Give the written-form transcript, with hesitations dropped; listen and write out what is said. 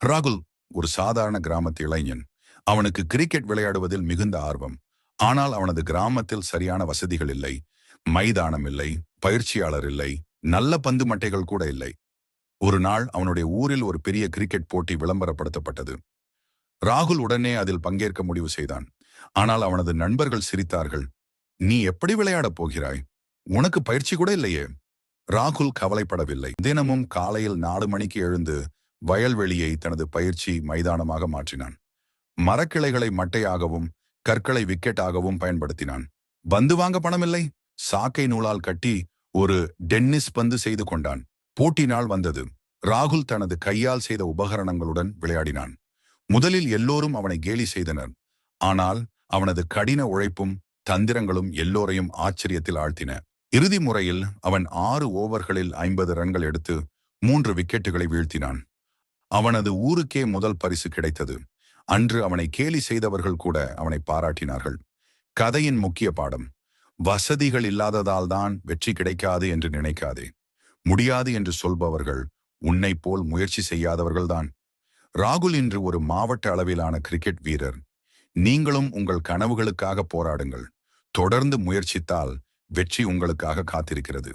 ராகுல் ஒரு சாதாரண கிராமத்து இளைஞன். அவனுக்கு கிரிக்கெட் விளையாடுவதில் மிகுந்த ஆர்வம். ஆனால் அவனது கிராமத்தில் சரியான வசதிகள் இல்லை. மைதானம் இல்லை, பயிற்சியாளர் இல்லை, நல்ல பந்து மட்டைகள் கூட இல்லை. ஒரு நாள் அவனுடைய ஊரில் ஒரு பெரிய கிரிக்கெட் போட்டி விளம்பரப்படுத்தப்பட்டது. ராகுல் உடனே அதில் பங்கேற்க முடிவு செய்தான். ஆனால் அவனது நண்பர்கள் சிரித்தார்கள். நீ எப்படி விளையாடப் போகிறாய்? உனக்கு பயிற்சி கூட இல்லையே. ராகுல் கவலைப்படவில்லை. தினமும் காலையில் 4 மணிக்கு எழுந்து வயல்வெளியை தனது பயிற்சி மைதானமாக மாற்றினான். மரக்கிளைகளை மட்டையாகவும் கற்களை விக்கெட்டாகவும் பயன்படுத்தினான். பந்து வாங்க பணமில்லை. சாக்கை நூலால் கட்டி ஒரு டென்னிஸ் பந்து செய்து கொண்டான். போட்டி நாள் வந்தது. ராகுல் தனது கையால் செய்த உபகரணங்களுடன் விளையாடினான். முதலில் எல்லோரும் அவனை கேலி செய்தனர். ஆனால் அவனது கடின உழைப்பும் தந்திரங்களும் எல்லோரையும் ஆச்சரியத்தில் ஆழ்த்தின. இறுதி முறையில் அவன் 6 ஓவர்களில் 50 ரன்கள் எடுத்து 3 விக்கெட்டுகளை வீழ்த்தினான். அவனது ஊருக்கே முதல் பரிசு கிடைத்தது. அன்று அவனை கேலி செய்தவர்கள் கூட அவனை பாராட்டினார்கள். கதையின் முக்கிய பாடம்: வசதிகள் இல்லாததால் தான் வெற்றி கிடைக்காது என்று நினைக்காதே. முடியாது என்று சொல்பவர்கள் உன்னை போல் முயற்சி செய்யாதவர்கள்தான். ராகுல் இன்று ஒரு மாவட்ட அளவிலான கிரிக்கெட் வீரர். நீங்களும் உங்கள் கனவுகளுக்காக போராடுங்கள். தொடர்ந்து முயற்சித்தால் வெற்றி உங்களுக்காக காத்திருக்கிறது.